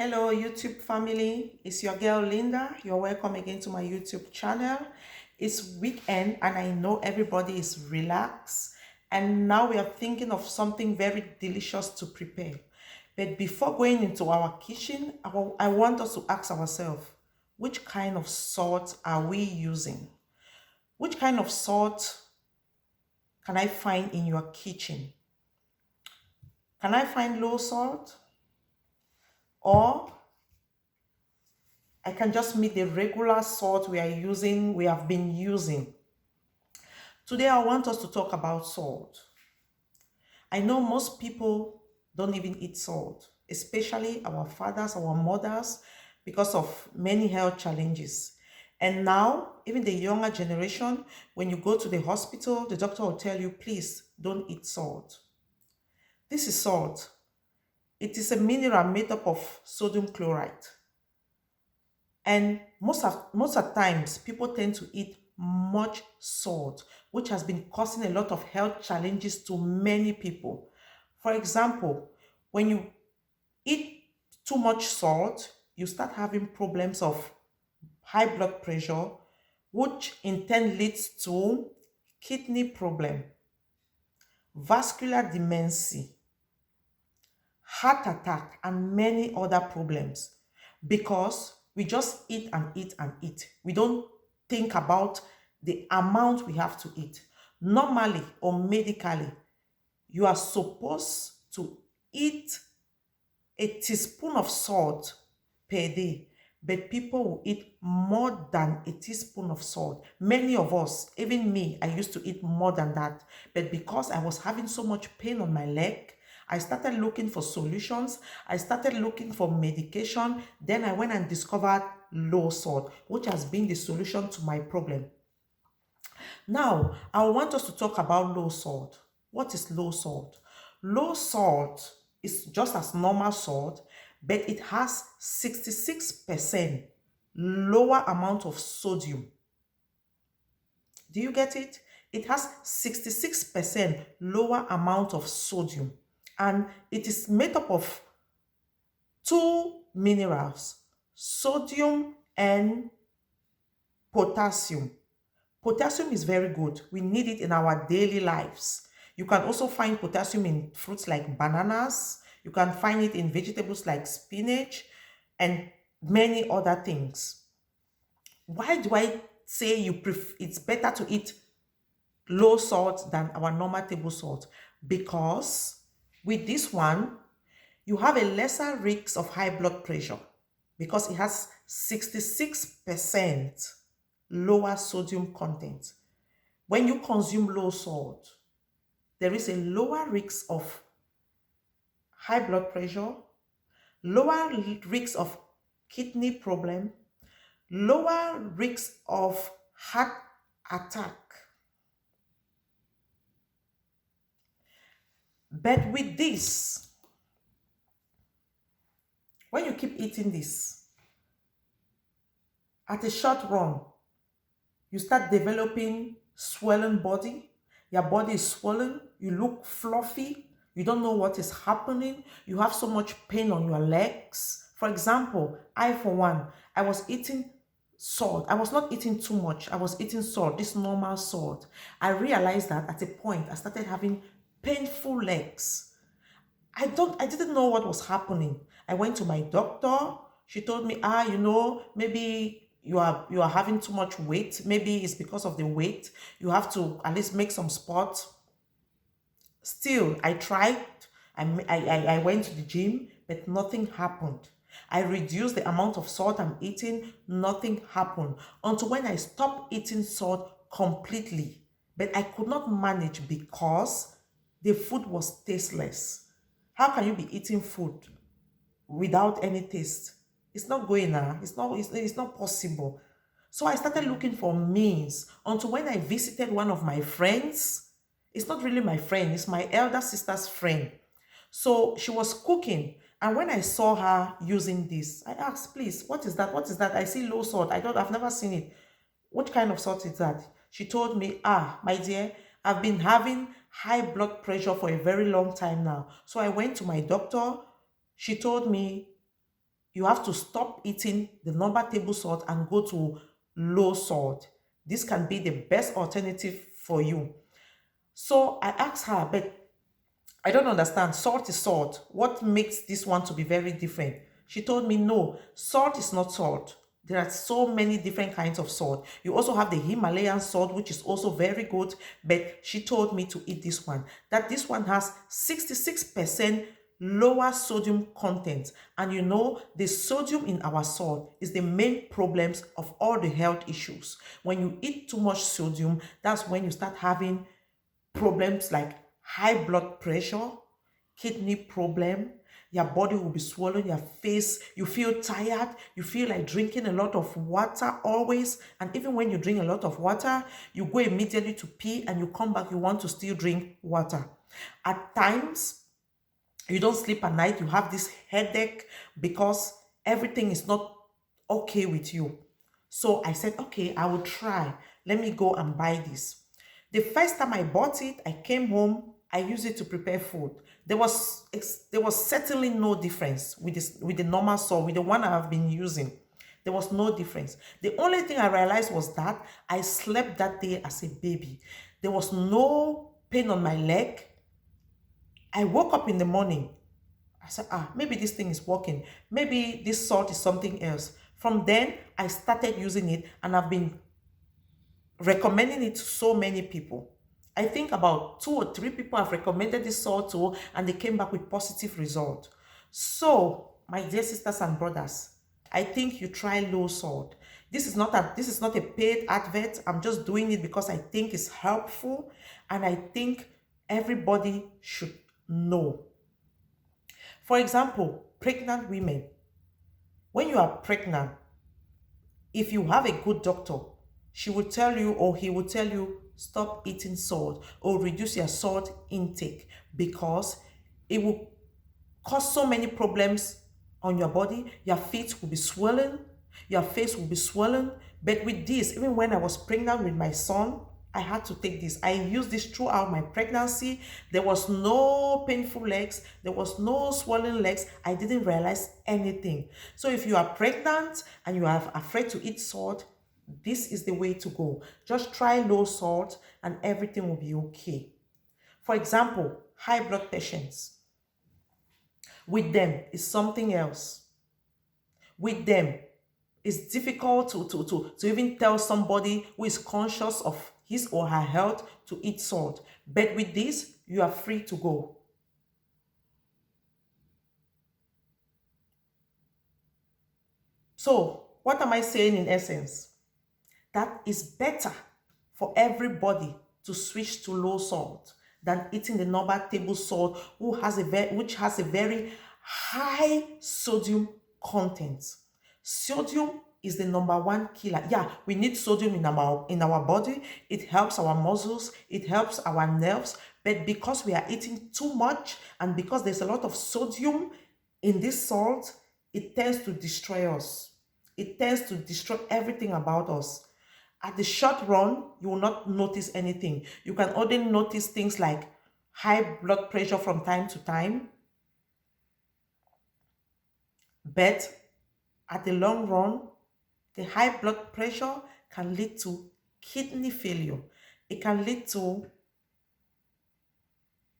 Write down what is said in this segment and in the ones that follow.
Hello, YouTube family. It's your girl Linda. You're welcome again to my YouTube channel. It's weekend and I know everybody is relaxed. And now we are thinking of something very delicious to prepare. But before going into our kitchen, I want us to ask ourselves, which kind of salt are we using? Which kind of salt can I find in your kitchen? Can I find low salt? Or I can just make the regular salt we have been using. Today, I want us to talk about salt. I know most people don't even eat salt, especially our fathers, our mothers, because of many health challenges. And now, even the younger generation, when you go to the hospital, the doctor will tell you, please don't eat salt. This is salt. It is a mineral made up of sodium chloride. And most of times, people tend to eat much salt, which has been causing a lot of health challenges to many people. For example, when you eat too much salt, you start having problems of high blood pressure, which in turn leads to kidney problem, vascular dementia, heart attack, and many other problems because we just eat and eat and eat. We don't think about the amount we have to eat. Normally or medically, you are supposed to eat a teaspoon of salt per day, but people will eat more than a teaspoon of salt. Many of us, even me, I used to eat more than that. But because I was having so much pain on my leg, I started looking for solutions. I started looking for medication. Then I went and discovered low salt, which has been the solution to my problem. Now, I want us to talk about low salt. What is low salt? Low salt is just as normal salt, but it has 66% lower amount of sodium. Do you get it? It has 66% lower amount of sodium, and it is made up of two minerals, sodium and potassium. Potassium is very good. We need it in our daily lives. You can also find potassium in fruits like bananas. You can find it in vegetables like spinach and many other things. Why do I say it's better to eat low salt than our normal table salt? Because with this one, you have a lesser risk of high blood pressure because it has 66% lower sodium content. When you consume low salt, there is a lower risk of high blood pressure, lower risk of kidney problem, lower risk of heart attack. But with this, when you keep eating this, at a short run, you start developing swollen body. Your body is swollen. You look fluffy. You don't know what is happening. You have so much pain on your legs. For example, I, for one, I was eating salt. I was not eating too much. I was eating salt, this normal salt. I realized that at a point, I started having painful legs. I didn't know what was happening. I went to my doctor. She told me, maybe you are having too much weight. Maybe it's because of the weight. You have to at least make some sports. Still, I tried. I went to the gym, but nothing happened. I reduced the amount of salt I'm eating. Nothing happened until when I stopped eating salt completely. But I could not manage because the food was tasteless. How can you be eating food without any taste? It's not going now. It's not possible. So I started looking for means until when I visited one of my friends. It's not really my friend, it's my elder sister's friend. So she was cooking. And when I saw her using this, I asked, please, what is that? What is that? I see low salt. I've never seen it. What kind of salt is that? She told me, my dear, I've been having high blood pressure for a very long time now. So I went to my doctor. She told me you have to stop eating the normal table salt and go to low salt. This can be the best alternative for you. So I asked her, but I don't understand. Salt is salt. What makes this one to be very different? She told me, no, salt is not salt. There are so many different kinds of salt. You also have the Himalayan salt, which is also very good. But she told me to eat this one. That this one has 66% lower sodium content. And you know, the sodium in our salt is the main problems of all the health issues. When you eat too much sodium, that's when you start having problems like high blood pressure, kidney problem, your body will be swollen, your face, you feel tired, you feel like drinking a lot of water always. And even when you drink a lot of water, you go immediately to pee and you come back, you want to still drink water. At times, you don't sleep at night, you have this headache because everything is not okay with you. So I said, okay, I will try. Let me go and buy this. The first time I bought it, I came home, I used it to prepare food. There was certainly no difference with the normal salt, with the one I have been using. There was no difference. The only thing I realized was that I slept that day as a baby. There was no pain on my leg. I woke up in the morning. I said, maybe this thing is working. Maybe this salt is something else. From then, I started using it and I've been recommending it to so many people. I think about 2 or 3 people have recommended this salt to, and they came back with positive result. So, my dear sisters and brothers, I think you try LOsalt. This is not a paid advert. I'm just doing it because I think it's helpful and I think everybody should know. For example, pregnant women. When you are pregnant, if you have a good doctor, she will tell you or he will tell you, stop eating salt or reduce your salt intake because it will cause so many problems on your body. Your feet will be swollen, your face will be swollen. But with this, even when I was pregnant with my son, I had to take this. I used this throughout my pregnancy. There was no painful legs. There was no swollen legs. I didn't realize anything. So if you are pregnant and you are afraid to eat salt, this is the way to go. Just try LOsalt and everything will be okay. For example, high blood patients. With them is something else. With them, it's difficult to even tell somebody who is conscious of his or her health to eat salt. But with this, you are free to go. So, what am I saying in essence? That is better for everybody to switch to LOsalt than eating the normal table salt, which has a very high sodium content. Sodium is the #1 killer. Yeah, we need sodium in our body. It helps our muscles, it helps our nerves, but because we are eating too much and because there's a lot of sodium in this salt, it tends to destroy us. It tends to destroy everything about us. At the short run, you will not notice anything. You can only notice things like high blood pressure from time to time. But at the long run, the high blood pressure can lead to kidney failure. It can lead to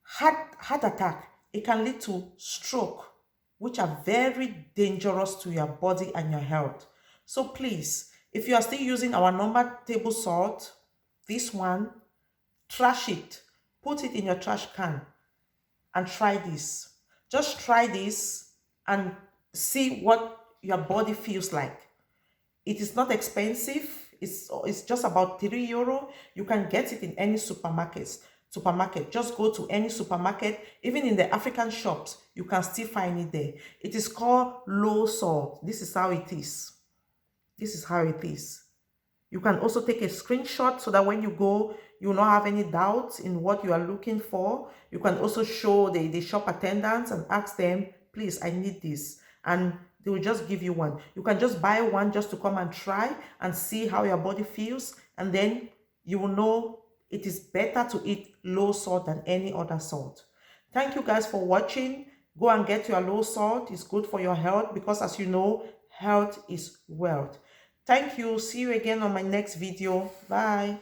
heart attack. It can lead to stroke, which are very dangerous to your body and your health. So please, if you are still using our normal table salt, this one, trash it. Put it in your trash can and try this. Just try this and see what your body feels like. It is not expensive. It's just about €3. You can get it in any supermarket. Just go to any supermarket. Even in the African shops, you can still find it there. It is called LOsalt. This is how it is. This is how it is. You can also take a screenshot so that when you go, you will not have any doubts in what you are looking for. You can also show the shop attendants and ask them, please, I need this. And they will just give you one. You can just buy one just to come and try and see how your body feels. And then you will know it is better to eat LOsalt than any other salt. Thank you guys for watching. Go and get your low salt. It's good for your health because, as you know, health is wealth. Thank you. See you again on my next video. Bye.